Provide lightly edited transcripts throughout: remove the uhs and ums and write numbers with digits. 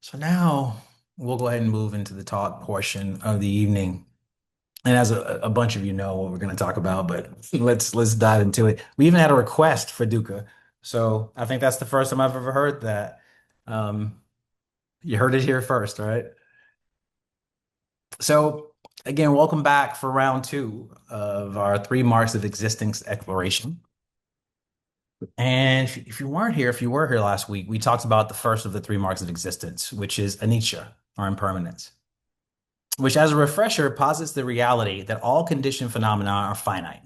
So now we'll go ahead and move into the talk portion of the evening. And as a bunch of you know what we're going to talk about, but let's dive into it. We even had a request for Dukkha. So I think that's the first time I've ever heard that. Um, you heard it here first, all right? So again, welcome back for round two of our three marks of existence exploration. And if you weren't here, if you were here last week, we talked about the first of the three marks of existence, which is anicca, or impermanence, which, as a refresher, posits the reality that all conditioned phenomena are finite,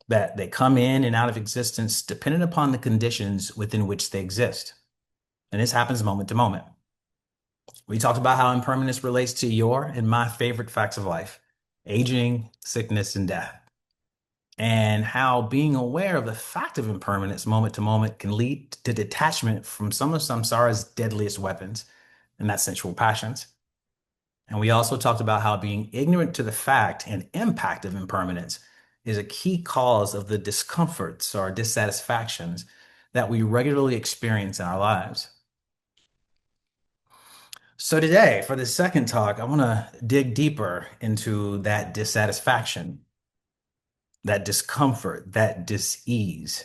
that they come in and out of existence dependent upon the conditions within which they exist. And this happens moment to moment. We talked about how impermanence relates to your and my favorite facts of life: aging, sickness, and death, and how being aware of the fact of impermanence moment to moment can lead to detachment from some of samsara's deadliest weapons, and that's sensual passions. And we also talked about how being ignorant to the fact and impact of impermanence is a key cause of the discomforts or dissatisfactions that we regularly experience in our lives. So today, for the second talk, I want to dig deeper into that dissatisfaction, that discomfort, that dis-ease.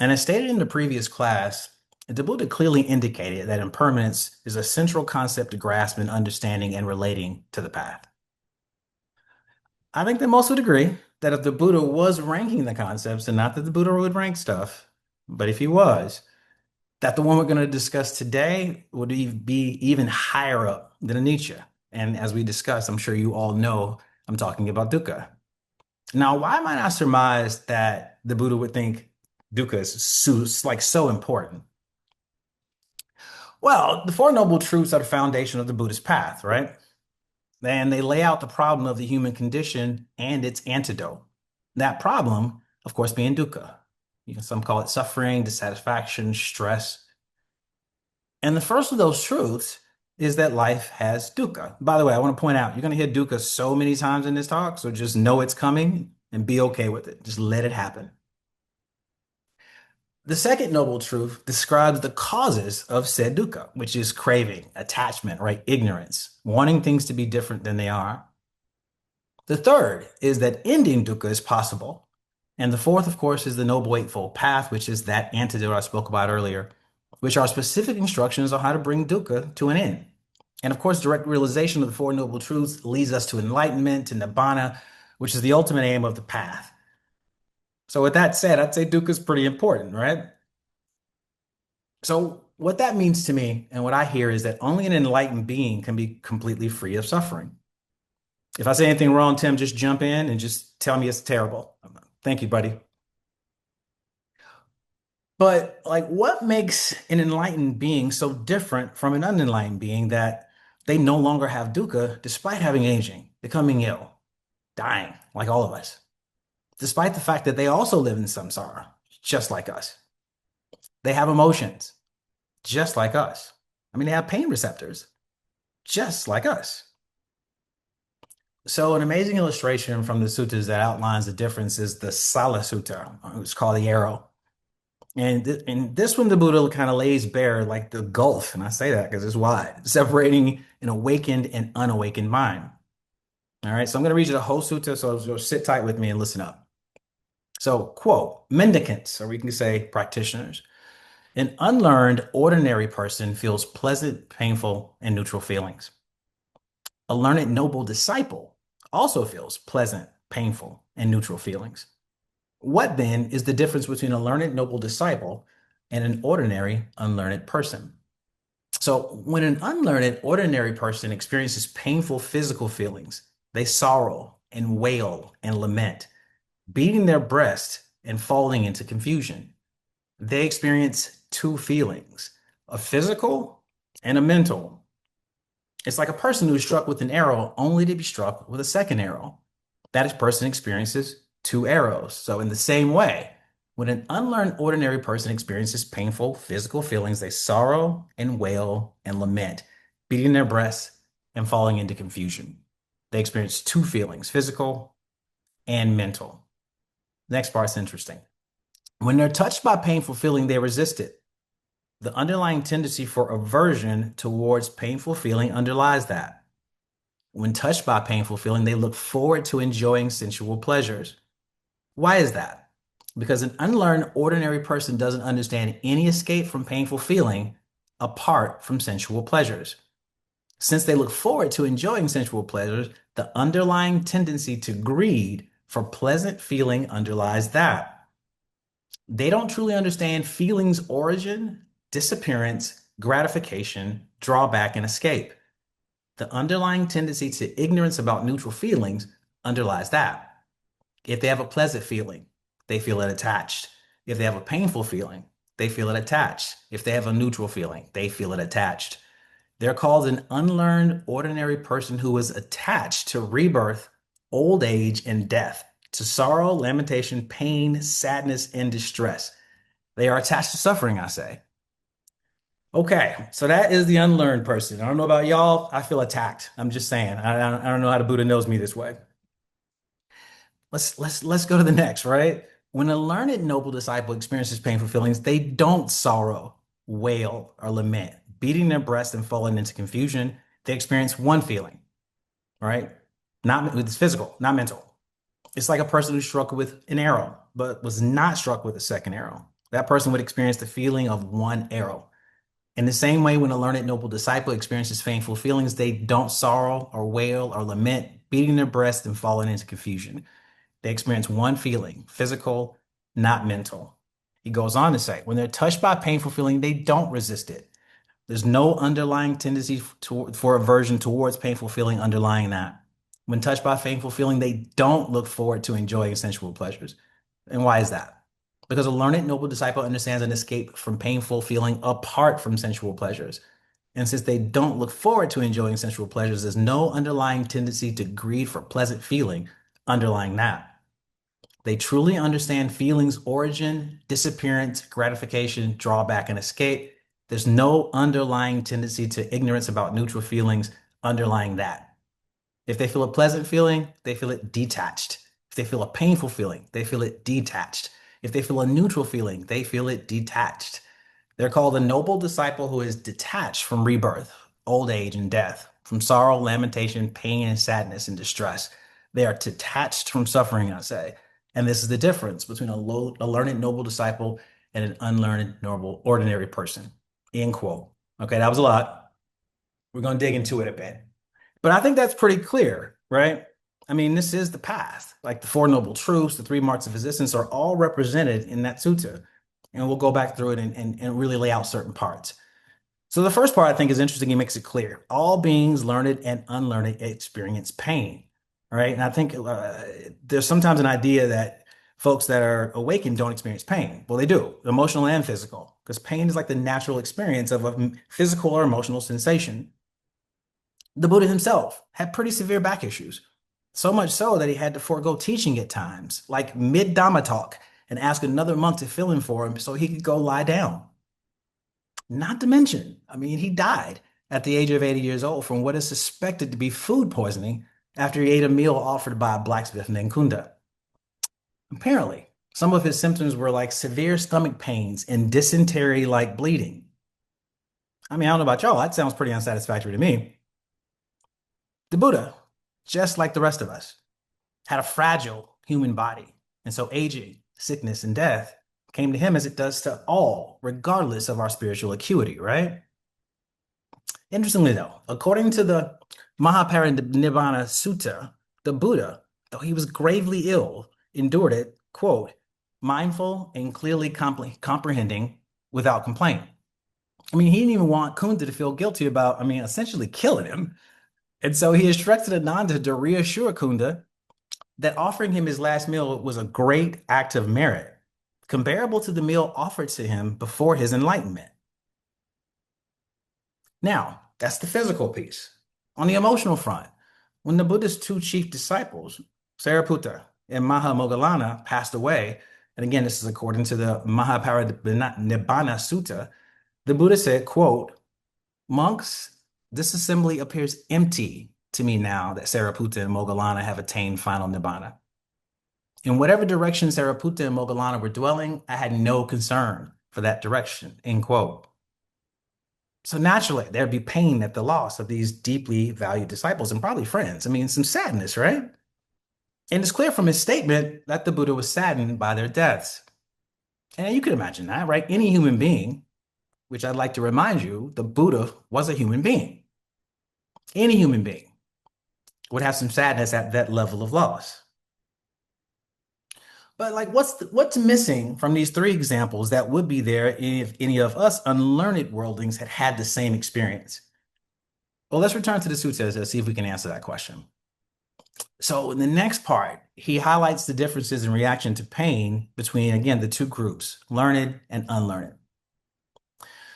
And as stated in the previous class, the Buddha clearly indicated that impermanence is a central concept to grasp in understanding and relating to the path. I think that most would agree that if the Buddha was ranking the concepts, and not that the Buddha would rank stuff, but if he was, that the one we're going to discuss today would be even higher up than a Nietzsche. And as we discussed, I'm sure you all know I'm talking about Dukkha. Now, why might I surmise that the Buddha would think Dukkha is so important? Well, the Four Noble Truths are the foundation of the Buddhist path, right? And they lay out the problem of the human condition and its antidote. That problem, of course, being dukkha. Some call it suffering, dissatisfaction, stress. And the first of those truths is that life has dukkha. By the way, I want to point out, you're going to hear dukkha so many times in this talk, so just know it's coming and be okay with it. Just let it happen. The second noble truth describes the causes of said dukkha, which is craving, attachment, right? Ignorance, wanting things to be different than they are. The third is that ending dukkha is possible. And the fourth, of course, is the Noble Eightfold Path, which is that antidote I spoke about earlier, which are specific instructions on how to bring dukkha to an end. And of course, direct realization of the Four Noble Truths leads us to enlightenment and nibbana, which is the ultimate aim of the path. So, with that said, I'd say dukkha is pretty important, right? So, what that means to me and what I hear is that only an enlightened being can be completely free of suffering. If I say anything wrong, Tim, just jump in and just tell me it's terrible. Thank you, buddy. But like, what makes an enlightened being so different from an unenlightened being that they no longer have dukkha despite having aging, becoming ill, dying, like all of us, despite the fact that they also live in samsara, just like us. They have emotions, just like us. I mean, they have pain receptors, just like us. So, an amazing illustration from the suttas that outlines the difference is the Sala Sutta. It's called the arrow. And in this one, the Buddha kind of lays bare like the gulf, and I say that because it's wide, separating an awakened and unawakened mind. All right, so I'm going to read you the whole sutta, so sit tight with me and listen up. So, quote, mendicants, or we can say practitioners, an unlearned, ordinary person feels pleasant, painful, and neutral feelings. A learned, noble disciple also feels pleasant, painful, and neutral feelings. What then is the difference between a learned, noble disciple and an ordinary, unlearned person? So, when an unlearned, ordinary person experiences painful physical feelings, they sorrow and wail and lament, beating their breast and falling into confusion. They experience two feelings, a physical and a mental. It's like a person who's struck with an arrow only to be struck with a second arrow. That person experiences two arrows. So, in the same way, when an unlearned ordinary person experiences painful physical feelings, they sorrow and wail and lament, beating their breasts and falling into confusion. They experience two feelings, physical and mental. Next part's interesting. When they're touched by painful feeling, they resist it. The underlying tendency for aversion towards painful feeling underlies that. When touched by painful feeling, they look forward to enjoying sensual pleasures. Why is that? Because an unlearned ordinary person doesn't understand any escape from painful feeling apart from sensual pleasures. Since they look forward to enjoying sensual pleasures, the underlying tendency to greed for pleasant feeling underlies that. They don't truly understand feeling's origin, disappearance, gratification, drawback, and escape. The underlying tendency to ignorance about neutral feelings underlies that. If they have a pleasant feeling, they feel it attached. If they have a painful feeling, they feel it attached. If they have a neutral feeling, they feel it attached. They're called an unlearned ordinary person who is attached to rebirth, old age, and death, to sorrow, lamentation, pain, sadness, and distress. They are attached to suffering, I say. Okay, so that is the unlearned person. I don't know about y'all. I feel attacked. I'm just saying. I don't know how the Buddha knows me this way. Let's go to the next, right? When a learned noble disciple experiences painful feelings, they don't sorrow, wail, or lament, beating their breast and falling into confusion. They experience one feeling, right? Not it's physical, not mental. It's like a person who struck with an arrow, but was not struck with a second arrow. That person would experience the feeling of one arrow. In the same way, when a learned noble disciple experiences painful feelings, they don't sorrow or wail or lament, beating their breast and falling into confusion. They experience one feeling, physical, not mental. He goes on to say, when they're touched by a painful feeling, they don't resist it. There's no underlying tendency for aversion towards painful feeling underlying that. When touched by painful feeling, they don't look forward to enjoying sensual pleasures. And why is that? Because a learned noble disciple understands an escape from painful feeling apart from sensual pleasures. And since they don't look forward to enjoying sensual pleasures, there's no underlying tendency to greed for pleasant feeling underlying that. They truly understand feelings' origin, disappearance, gratification, drawback, and escape. There's no underlying tendency to ignorance about neutral feelings underlying that. If they feel a pleasant feeling, they feel it detached. If they feel a painful feeling, they feel it detached. If they feel a neutral feeling, they feel it detached. They're called a noble disciple who is detached from rebirth, old age, and death, from sorrow, lamentation, pain, and sadness and distress. They are detached from suffering, I say. And this is the difference between a learned noble disciple and an unlearned noble ordinary person. End quote. Okay, that was a lot. We're going to dig into it a bit. But I think that's pretty clear, right? I mean, this is the path. Like the Four Noble Truths, the three marks of resistance are all represented in that sutta. And we'll go back through it and really lay out certain parts. So the first part I think is interesting. He makes it clear. All beings, learned and unlearned, experience pain, right? And I think there's sometimes an idea that folks that are awakened don't experience pain. Well, they do, emotional and physical, because pain is like the natural experience of a physical or emotional sensation. The Buddha himself had pretty severe back issues, so much so that he had to forego teaching at times, like mid-Dhamma talk, and ask another monk to fill in for him so he could go lie down. Not to mention, I mean, he died at the age of 80 years old from what is suspected to be food poisoning after he ate a meal offered by a blacksmith named Kunda. Apparently, some of his symptoms were like severe stomach pains and dysentery-like bleeding. I mean, I don't know about y'all, that sounds pretty unsatisfactory to me. The Buddha, just like the rest of us, had a fragile human body. And so aging, sickness, and death came to him as it does to all, regardless of our spiritual acuity, right? Interestingly, though, according to the Mahaparinibbana Sutta, the Buddha, though he was gravely ill, endured it, quote, mindful and clearly comprehending without complaint. I mean, he didn't even want Kunta to feel guilty about, I mean, essentially killing him. And so he instructed Ananda to reassure Kunda that offering him his last meal was a great act of merit, comparable to the meal offered to him before his enlightenment. Now, that's the physical piece. On the emotional front, when the Buddha's two chief disciples, Sariputta and Mahamoggallana, passed away, and again, this is according to the Mahaparinibbana Sutta, the Buddha said, quote, monks, this assembly appears empty to me now that Sariputta and Moggallana have attained final nibbana. In whatever direction Sariputta and Moggallana were dwelling, I had no concern for that direction, end quote. So naturally, there'd be pain at the loss of these deeply valued disciples and probably friends. I mean, some sadness, right? And it's clear from his statement that the Buddha was saddened by their deaths. And you can imagine that, right? Any human being, which I'd like to remind you, the Buddha was a human being. Any human being would have some sadness at that level of loss. But like, what's missing from these three examples that would be there if any of us unlearned worldlings had had the same experience? Well, let's return to the suttas and see if we can answer that question. So in the next part, he highlights the differences in reaction to pain between, again, the two groups, learned and unlearned.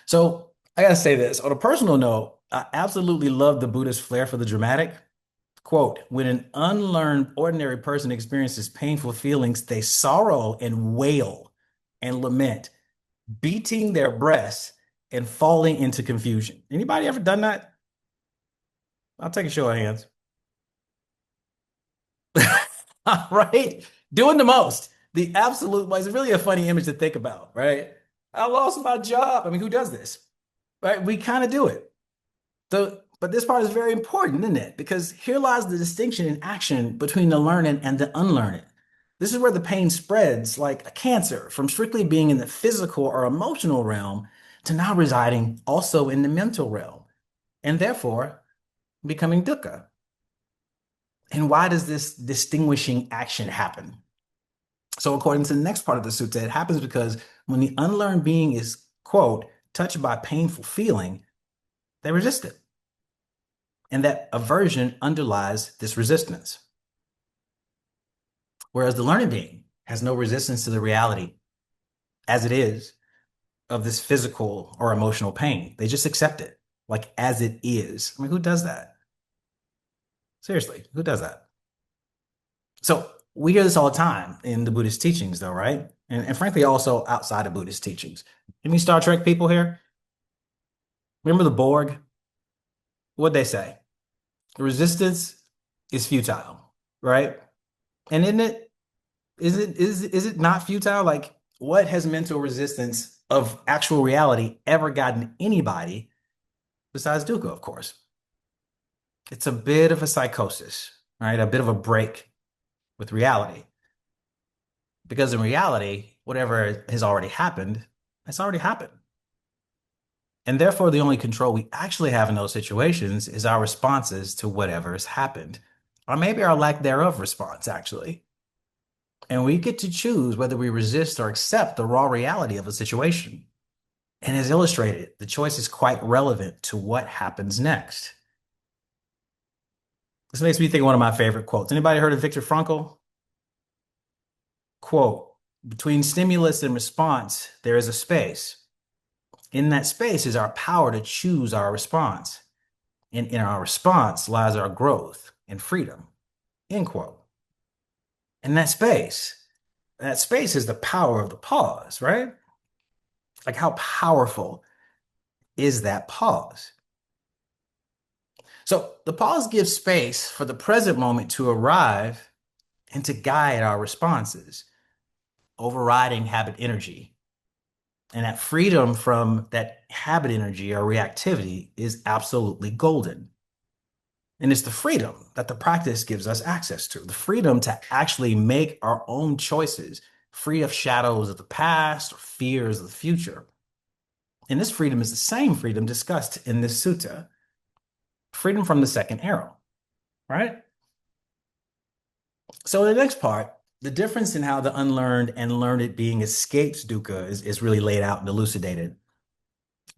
So I gotta say this on a personal note, I absolutely love the Buddhist flair for the dramatic. Quote, when an unlearned ordinary person experiences painful feelings, they sorrow and wail and lament, beating their breasts and falling into confusion. Anybody ever done that? I'll take a show of hands. Right? Doing the most. The absolute, well, it's really a funny image to think about, right? I lost my job. I mean, who does this? Right? We kind of do it. But this part is very important, isn't it? Because here lies the distinction in action between the learned and the unlearned. This is where the pain spreads like a cancer from strictly being in the physical or emotional realm to now residing also in the mental realm and therefore becoming dukkha. And why does this distinguishing action happen? So, according to the next part of the sutta, it happens because when the unlearned being is, quote, touched by painful feeling, they resist it. And that aversion underlies this resistance. Whereas the learned being has no resistance to the reality as it is of this physical or emotional pain. They just accept it like as it is. I mean, who does that? Seriously, who does that? So we hear this all the time in the Buddhist teachings, though, right? And frankly, also outside of Buddhist teachings. Any Star Trek people here? Remember the Borg? What'd they say? Resistance is futile, right? And isn't it is it not futile? Like, what has mental resistance of actual reality ever gotten anybody besides Dukkha, of course? It's a bit of a psychosis, right? A bit of a break with reality. Because in reality, whatever has already happened, has already happened. And therefore, the only control we actually have in those situations is our responses to whatever has happened, or maybe our lack thereof response, actually. And we get to choose whether we resist or accept the raw reality of a situation. And as illustrated, the choice is quite relevant to what happens next. This makes me think of one of my favorite quotes. Anybody heard of Viktor Frankl? Quote, between stimulus and response, there is a space. In that space is our power to choose our response. And in our response lies our growth and freedom. End quote. And that space is the power of the pause, right? Like how powerful is that pause? So the pause gives space for the present moment to arrive and to guide our responses, overriding habit energy. And that freedom from that habit energy or reactivity is absolutely golden. And it's the freedom that the practice gives us access to, the freedom to actually make our own choices, free of shadows of the past or fears of the future. And this freedom is the same freedom discussed in this sutta, freedom from the second arrow, right? So in the next part, the difference in how the unlearned and learned being escapes dukkha is really laid out and elucidated.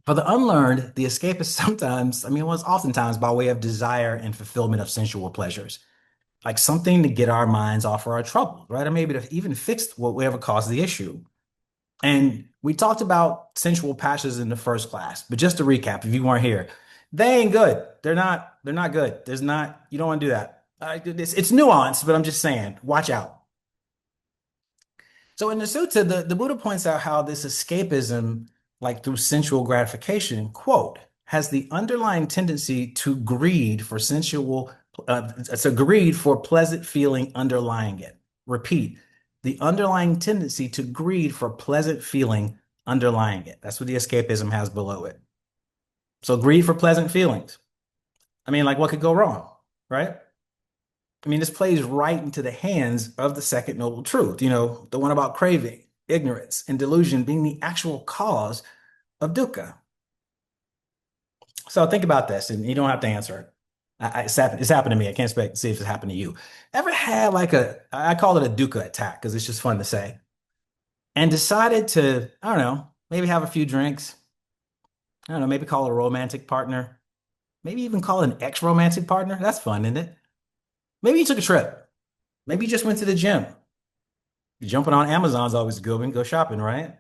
For the unlearned, the escape is sometimes, I mean, well, it's oftentimes by way of desire and fulfillment of sensual pleasures, like something to get our minds off of our trouble, right? Or maybe to even fix whatever caused the issue. And we talked about sensual passions in the first class, but just to recap, if you weren't here, they ain't good. They're not good. There's not, you don't want to do that. It's nuanced, but I'm just saying, watch out. So in the sutta, the Buddha points out how this escapism, like through sensual gratification, quote, has the underlying tendency to greed for sensual, it's a greed for pleasant feeling underlying it. Repeat, the underlying tendency to greed for pleasant feeling underlying it. That's what the escapism has below it. So greed for pleasant feelings. I mean, like what could go wrong, right? I mean, this plays right into the hands of the second noble truth, the one about craving, ignorance, and delusion being the actual cause of dukkha. So think about this, and you don't have to answer it. It's happened to me. I can't expect to see if it's happened to you. Ever had like I call it a dukkha attack because it's just fun to say, and decided to, I don't know, maybe have a few drinks. I don't know, maybe call a romantic partner, maybe even call an ex-romantic partner. That's fun, isn't it? Maybe you took a trip. Maybe you just went to the gym. Jumping on Amazon's always a good one. Go shopping, right?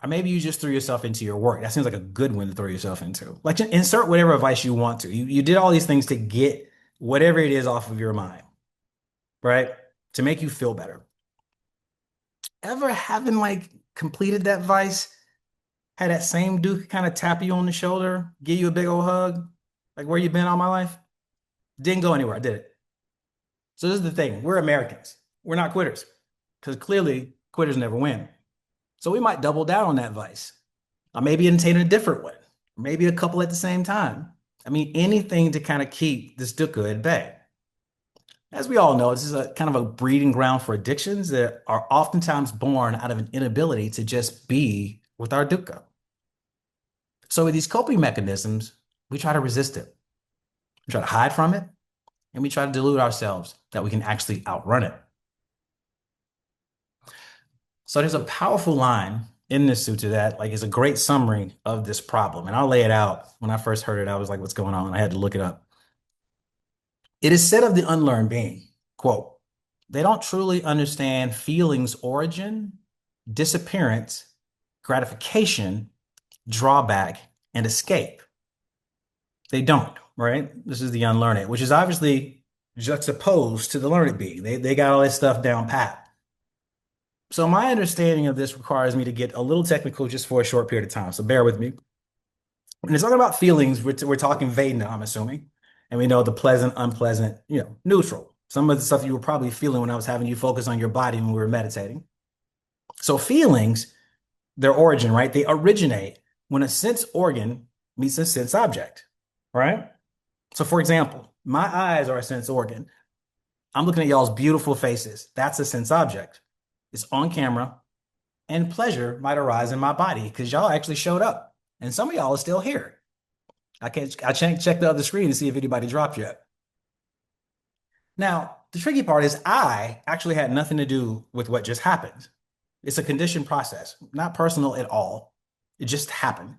Or maybe you just threw yourself into your work. That seems like a good one to throw yourself into. Like just insert whatever advice you want to. You did all these things to get whatever it is off of your mind, right? To make you feel better. Ever having like completed that vice, had that same dude kind of tap you on the shoulder, give you a big old hug, like where you been all my life? Didn't go anywhere. I did it. So this is the thing. We're Americans. We're not quitters because clearly quitters never win. So we might double down on that vice. Or maybe entertain a different one. Maybe a couple at the same time. I mean, anything to kind of keep this dukkha at bay. As we all know, this is a kind of a breeding ground for addictions that are oftentimes born out of an inability to just be with our dukkha. So with these coping mechanisms, we try to resist it. We try to hide from it, and we try to delude ourselves that we can actually outrun it. So there's a powerful line in this sutta that like is a great summary of this problem. And I'll lay it out. When I first heard it, I was like, what's going on? I had to look it up. It is said of the unlearned being, quote, they don't truly understand feelings' origin, disappearance, gratification, drawback, and escape. They don't, right? This is the unlearned, which is obviously juxtaposed to the learned being. They got all this stuff down pat. So my understanding of this requires me to get a little technical just for a short period of time. So bear with me. When it's talking about feelings, we're talking Vedana, I'm assuming. And we know the pleasant, unpleasant, neutral. Some of the stuff you were probably feeling when I was having you focus on your body when we were meditating. So feelings, their origin, right? They originate when a sense organ meets a sense object, right? So for example, my eyes are a sense organ. I'm looking at y'all's beautiful faces. That's a sense object. It's on camera, and pleasure might arise in my body because y'all actually showed up. And some of y'all are still here. I check the other screen to see if anybody dropped yet. Now, the tricky part is I actually had nothing to do with what just happened. It's a conditioned process, not personal at all. It just happened.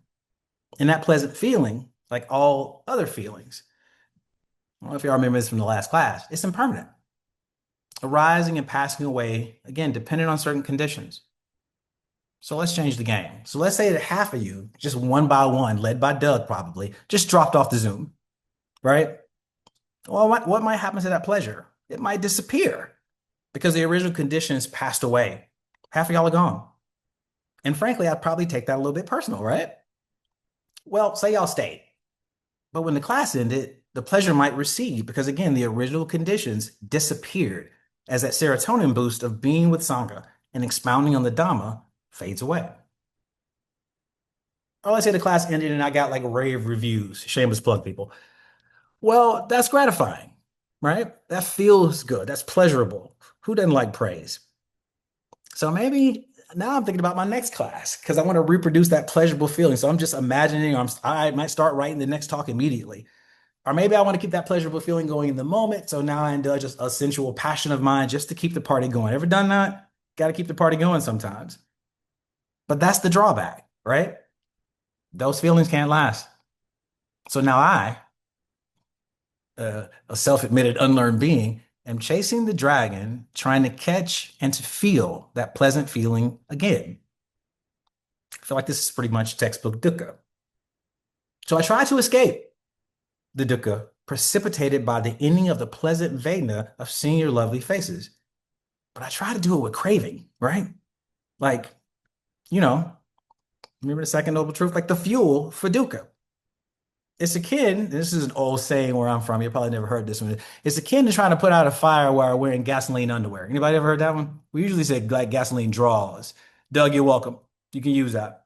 And that pleasant feeling, like all other feelings, I don't know if y'all remember this from the last class, it's impermanent, arising and passing away, again, dependent on certain conditions. So let's change the game. So let's say that half of you, just one by one, led by Doug probably, just dropped off the Zoom, right? Well, what might happen to that pleasure? It might disappear because the original conditions passed away. Half of y'all are gone. And frankly, I'd probably take that a little bit personal, right? Well, say y'all stayed. But when the class ended, the pleasure might recede because, again, the original conditions disappeared as that serotonin boost of being with Sangha and expounding on the Dhamma fades away. Or let's say the class ended and I got like rave reviews. Shameless plug, people. Well, that's gratifying, right? That feels good. That's pleasurable. Who doesn't like praise? So maybe now I'm thinking about my next class because I want to reproduce that pleasurable feeling. So I'm just imagining, I might start writing the next talk immediately. Or maybe I want to keep that pleasurable feeling going in the moment. So now I indulge just a sensual passion of mine just to keep the party going. Ever done that? Got to keep the party going sometimes. But that's the drawback, right? Those feelings can't last. So now a self-admitted unlearned being, am chasing the dragon, trying to catch and to feel that pleasant feeling again. I feel like this is pretty much textbook dukkha. So I try to escape the dukkha precipitated by the ending of the pleasant Vedana of seeing your lovely faces. But I try to do it with craving, right? Like, remember the second noble truth? Like the fuel for dukkha. It's akin, this is an old saying where I'm from. You probably never heard this one. It's akin to trying to put out a fire while wearing gasoline underwear. Anybody ever heard that one? We usually say like gasoline draws. Doug, you're welcome. You can use that.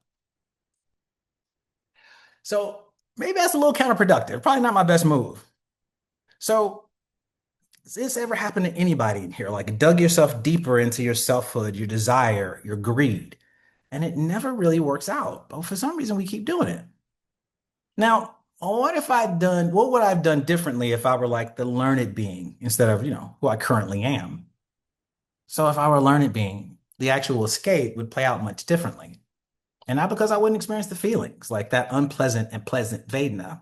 So maybe that's a little counterproductive. Probably not my best move. So, has this ever happened to anybody in here? Like, dug yourself deeper into your selfhood, your desire, your greed, and it never really works out. But for some reason, we keep doing it. Now, what would I have done differently if I were like the learned being instead of, who I currently am? So, if I were a learned being, the actual escape would play out much differently. And not because I wouldn't experience the feelings, like that unpleasant and pleasant Vedana.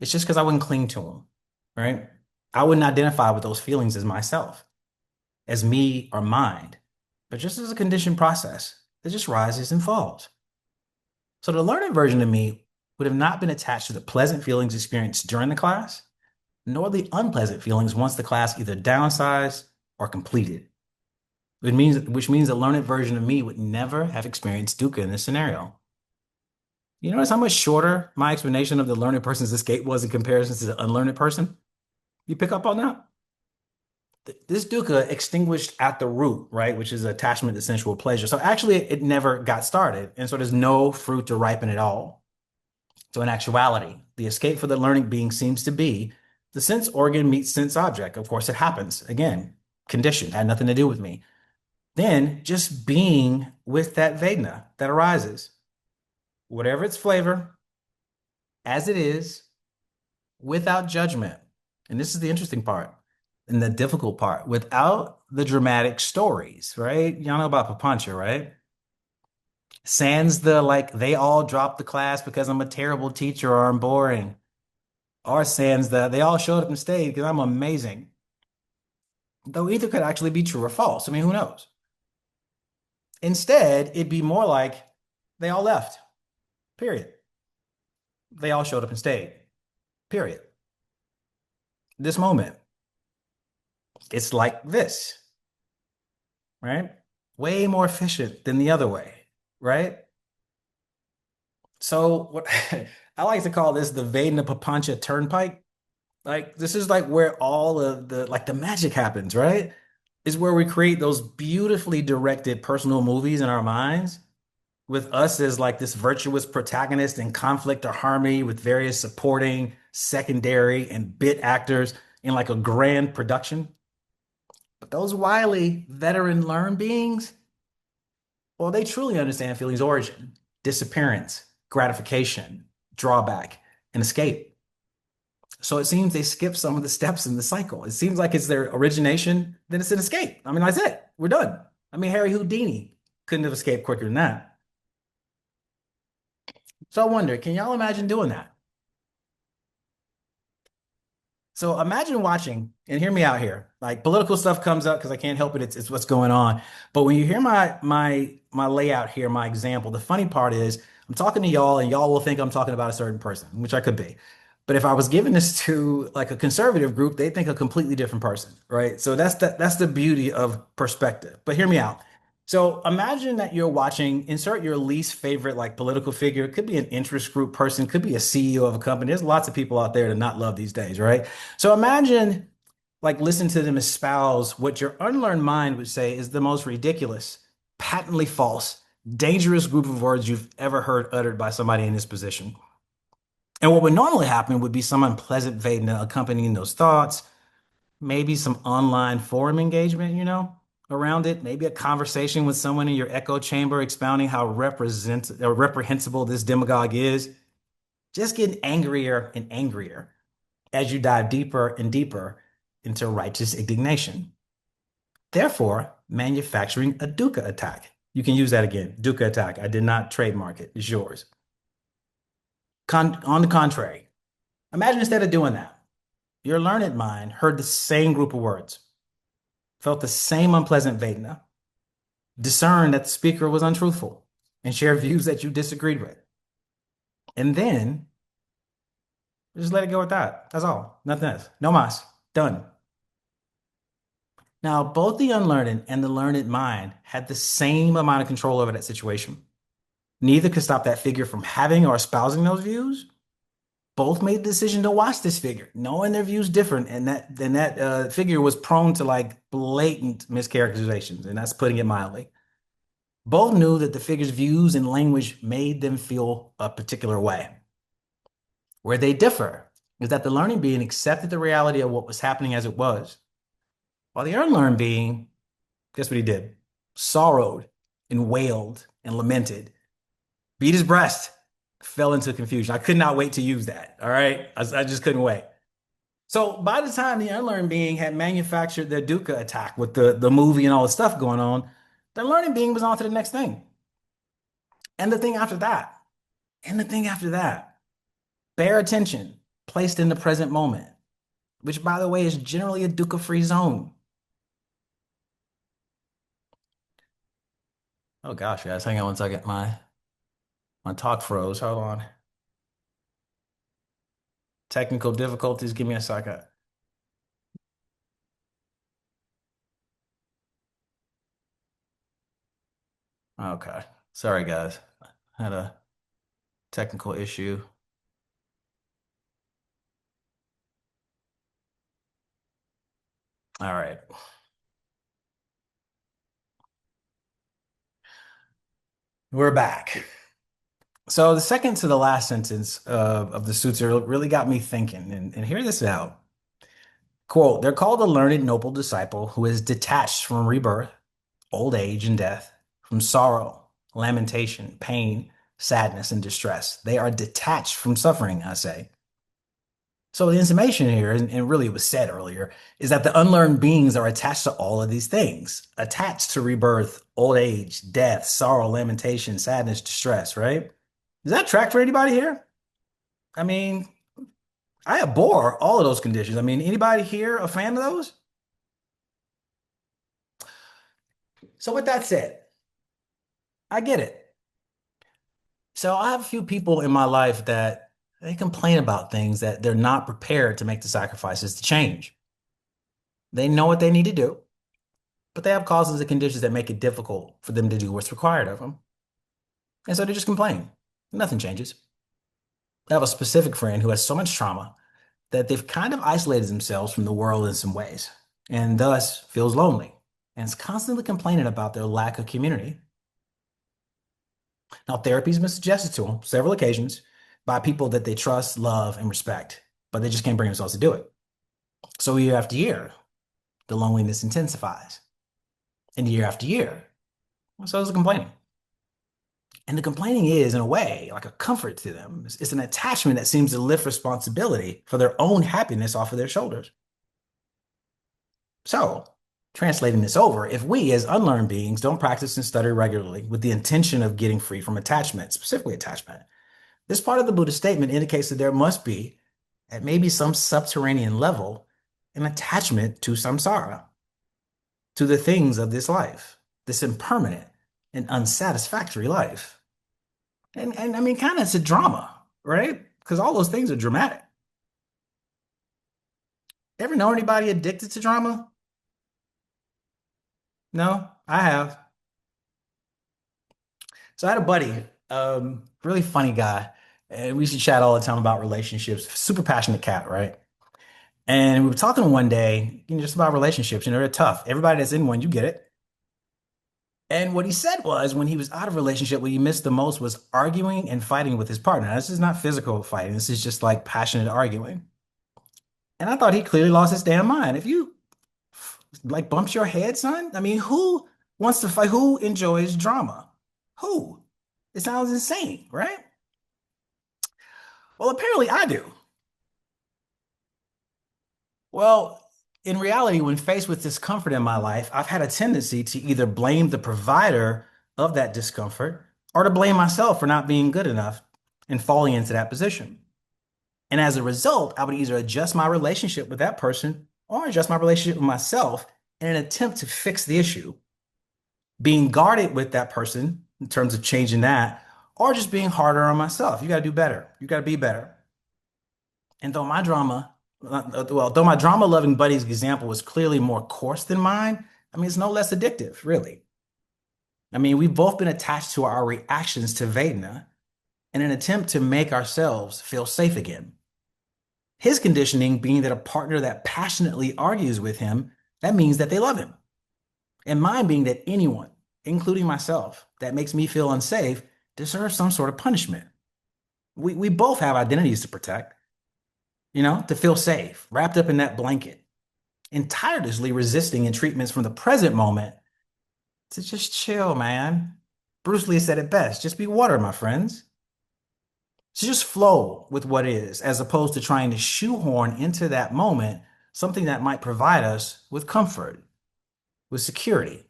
It's just because I wouldn't cling to them, right? I wouldn't identify with those feelings as myself, as me or mine, but just as a conditioned process that just rises and falls. So the learned version of me would have not been attached to the pleasant feelings experienced during the class, nor the unpleasant feelings once the class either downsized or completed. Which means the learned version of me would never have experienced dukkha in this scenario. You notice how much shorter my explanation of the learned person's escape was in comparison to the unlearned person? You pick up on that? This dukkha extinguished at the root, right? Which is attachment to sensual pleasure. So actually, it never got started. And so there's no fruit to ripen at all. So in actuality, the escape for the learning being seems to be the sense organ meets sense object. Of course, it happens. Again, conditioned, had nothing to do with me. Then just being with that Vedana that arises, whatever its flavor, as it is, without judgment. And this is the interesting part and the difficult part, without the dramatic stories, right? Y'all know about Papancha, right? Sans the like, they all dropped the class because I'm a terrible teacher or I'm boring. Or sans the, they all showed up and stayed because I'm amazing. Though either could actually be true or false. I mean, who knows? Instead, it'd be more like they all left, period. They all showed up and stayed, period. This moment, it's like this, right? Way more efficient than the other way, right? So what I like to call this the Vedana Papancha Turnpike. Like this is like where all of the like the magic happens, right? Is where we create those beautifully directed personal movies in our minds with us as like this virtuous protagonist in conflict or harmony with various supporting, secondary, and bit actors in like a grand production. But those wily veteran learn beings, well, they truly understand feeling's origin, disappearance, gratification, drawback, and escape. So it seems they skip some of the steps in the cycle. It seems like it's their origination, then it's an escape. I mean, that's it. We're done. I mean, Harry Houdini couldn't have escaped quicker than that. So I wonder, can y'all imagine doing that? So imagine watching, and hear me out here. Like political stuff comes up because I can't help it. It's what's going on. But when you hear my layout here, my example, the funny part is I'm talking to y'all, and y'all will think I'm talking about a certain person, which I could be. But if I was giving this to like a conservative group, they think a completely different person, right? So that's the beauty of perspective. But hear me out. So imagine that you're watching, insert your least favorite like political figure. It could be an interest group person, could be a CEO of a company. There's lots of people out there to not love these days, right? So imagine like listen to them espouse what your unlearned mind would say is the most ridiculous, patently false, dangerous group of words you've ever heard uttered by somebody in this position. And what would normally happen would be some unpleasant Vedana accompanying those thoughts, maybe some online forum engagement, around it, maybe a conversation with someone in your echo chamber expounding how reprehensible this demagogue is, just getting angrier and angrier as you dive deeper and deeper into righteous indignation. Therefore, manufacturing a dukkha attack. You can use that again, dukkha attack. I did not trademark it. It's yours. On the contrary, imagine instead of doing that, your learned mind heard the same group of words, felt the same unpleasant Vedana, discerned that the speaker was untruthful, and shared views that you disagreed with. And then just let it go with that. That's all. Nothing else. No mas. Done. Now, both the unlearned and the learned mind had the same amount of control over that situation. Neither could stop that figure from having or espousing those views. Both made the decision to watch this figure, knowing their views different, and that figure was prone to like blatant mischaracterizations, and that's putting it mildly. Both knew that the figure's views and language made them feel a particular way. Where they differ is that the learning being accepted the reality of what was happening as it was, while the unlearned being, guess what he did? Sorrowed and wailed and lamented, beat his breast, fell into confusion. I could not wait to use that. All right. I just couldn't wait. So by the time the unlearned being had manufactured their Dukkha attack with the movie and all the stuff going on, the learning being was on to the next thing. And the thing after that. And the thing after that. Bare attention placed in the present moment, which by the way is generally a Dukkha-free zone. Oh gosh, guys, hang on one second. My talk froze. Hold on. Technical difficulties. Give me a second. Okay. Sorry, guys. Had a technical issue. All right. We're back. So the second to the last sentence of the sutra really got me thinking, and hear this out. Quote, they're called a learned noble disciple who is detached from rebirth, old age, and death, from sorrow, lamentation, pain, sadness, and distress. They are detached from suffering, I say. So the information here, and really it was said earlier, is that the unlearned beings are attached to all of these things, attached to rebirth, old age, death, sorrow, lamentation, sadness, distress, right? Does that track for anybody here? I mean, I abhor all of those conditions. I mean, anybody here a fan of those? So with that said, I get it. So I have a few people in my life that they complain about things that they're not prepared to make the sacrifices to change. They know what they need to do, but they have causes and conditions that make it difficult for them to do what's required of them. And so they just complain. Nothing changes. I have a specific friend who has so much trauma that they've kind of isolated themselves from the world in some ways and thus feels lonely and is constantly complaining about their lack of community. Now, therapy has been suggested to them several occasions by people that they trust, love, and respect, but they just can't bring themselves to do it. So year after year, the loneliness intensifies. And year after year, so is the complaining. And the complaining is, in a way, like a comfort to them. It's an attachment that seems to lift responsibility for their own happiness off of their shoulders. So, translating this over, if we as unlearned beings don't practice and study regularly with the intention of getting free from attachment, specifically attachment, this part of the Buddhist statement indicates that there must be, at maybe some subterranean level, an attachment to samsara, to the things of this life, this impermanent and unsatisfactory life. And I mean, kind of it's a drama, right? Because all those things are dramatic. Ever know anybody addicted to drama? No, I have. So I had a buddy, really funny guy, and we used to chat all the time about relationships. Super passionate cat, right? And we were talking one day, just about relationships. They're tough. Everybody that's in one, you get it. And what he said was when he was out of a relationship, what he missed the most was arguing and fighting with his partner. Now, this is not physical fighting. This is just like passionate arguing. And I thought he clearly lost his damn mind. If you like bumps your head, son, I mean, who wants to fight? Who enjoys drama? Who? It sounds insane, right? Well, apparently I do. Well, in reality, when faced with discomfort in my life, I've had a tendency to either blame the provider of that discomfort or to blame myself for not being good enough and falling into that position. And as a result, I would either adjust my relationship with that person or adjust my relationship with myself in an attempt to fix the issue, being guarded with that person in terms of changing that, or just being harder on myself. You got to do better. You got to be better. And though my drama loving buddy's example was clearly more coarse than mine, I mean, it's no less addictive, really. I mean, we've both been attached to our reactions to Vedana in an attempt to make ourselves feel safe again. His conditioning being that a partner that passionately argues with him, that means that they love him. And mine being that anyone, including myself, that makes me feel unsafe deserves some sort of punishment. We both have identities to protect, to feel safe, wrapped up in that blanket, and tirelessly resisting in treatments from the present moment to just chill, man. Bruce Lee said it best, just be water, my friends. So just flow with what is, as opposed to trying to shoehorn into that moment something that might provide us with comfort, with security.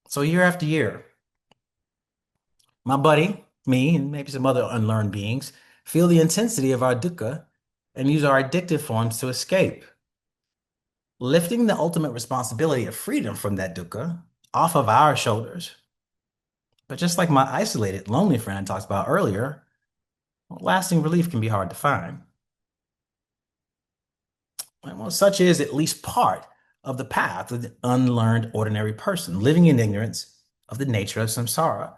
So year after year, my buddy, me, and maybe some other unlearned beings feel the intensity of our dukkha and use our addictive forms to escape, lifting the ultimate responsibility of freedom from that dukkha off of our shoulders. But just like my isolated, lonely friend I talked about earlier, lasting relief can be hard to find. Well, such is at least part of the path of the unlearned ordinary person, living in ignorance of the nature of samsara.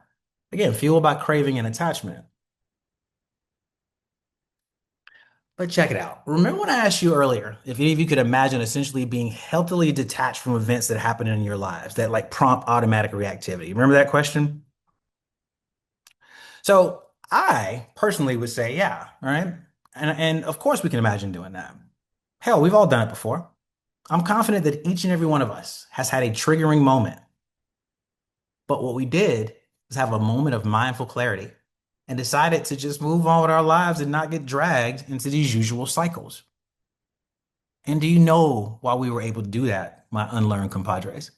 Again, fueled by craving and attachment. But check it out. Remember when I asked you earlier if any of you could imagine essentially being healthily detached from events that happen in your lives that like prompt automatic reactivity? Remember that question? So I personally would say, yeah, right? And of course we can imagine doing that. Hell, we've all done it before. I'm confident that each and every one of us has had a triggering moment. But what we did is have a moment of mindful clarity and decided to just move on with our lives and not get dragged into these usual cycles. And do you know why we were able to do that, my unlearned compadres?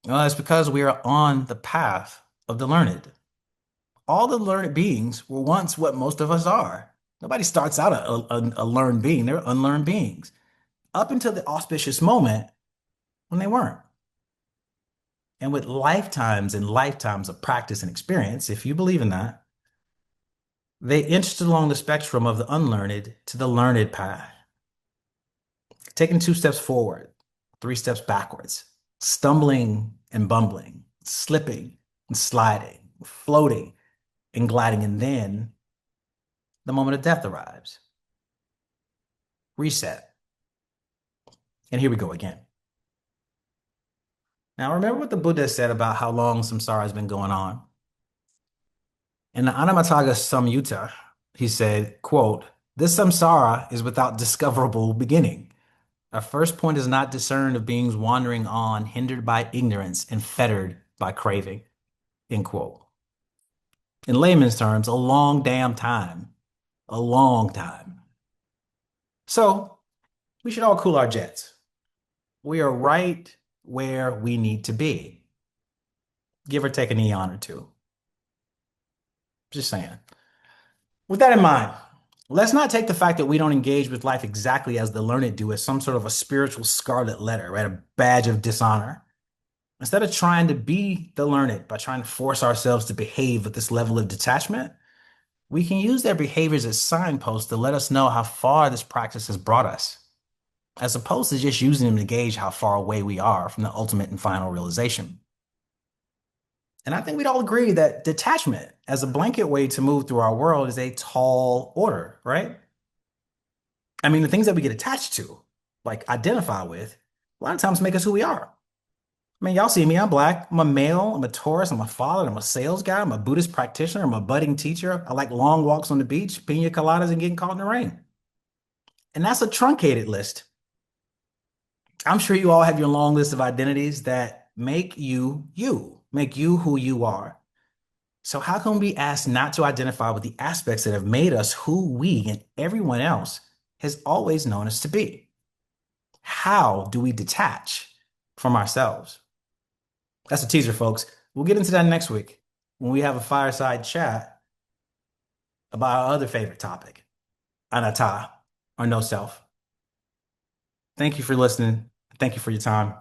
Well, it's because we are on the path of the learned. All the learned beings were once what most of us are. Nobody starts out a learned being, they're unlearned beings. Up until the auspicious moment when they weren't. And with lifetimes and lifetimes of practice and experience, if you believe in that, they inched along the spectrum of the unlearned to the learned path, taking 2 steps forward, 3 steps backwards, stumbling and bumbling, slipping and sliding, floating and gliding. And then the moment of death arrives. Reset. And here we go again. Now, remember what the Buddha said about how long samsara has been going on? In the Anattamattagga Samyutta, he said, quote, "This samsara is without discoverable beginning. Our first point is not discerned of beings wandering on, hindered by ignorance and fettered by craving." End quote. In layman's terms, a long damn time. A long time. So we should all cool our jets. We are right where we need to be, give or take an eon or two. Just saying. With that in mind, let's not take the fact that we don't engage with life exactly as the learned do as some sort of a spiritual scarlet letter, right? A badge of dishonor. Instead of trying to be the learned by trying to force ourselves to behave with this level of detachment, we can use their behaviors as signposts to let us know how far this practice has brought us, as opposed to just using them to gauge how far away we are from the ultimate and final realization. And I think we'd all agree that detachment as a blanket way to move through our world is a tall order, right? I mean, the things that we get attached to, like identify with, a lot of times make us who we are. I mean, y'all see me, I'm black, I'm a male, I'm a Taurus, I'm a father, I'm a sales guy, I'm a Buddhist practitioner, I'm a budding teacher. I like long walks on the beach, pina coladas, and getting caught in the rain. And that's a truncated list. I'm sure you all have your long list of identities that make you you, make you who you are. So how can we ask not to identify with the aspects that have made us who we and everyone else has always known us to be? How do we detach from ourselves? That's a teaser, folks. We'll get into that next week when we have a fireside chat about our other favorite topic, anatta, or no self. Thank you for listening. Thank you for your time.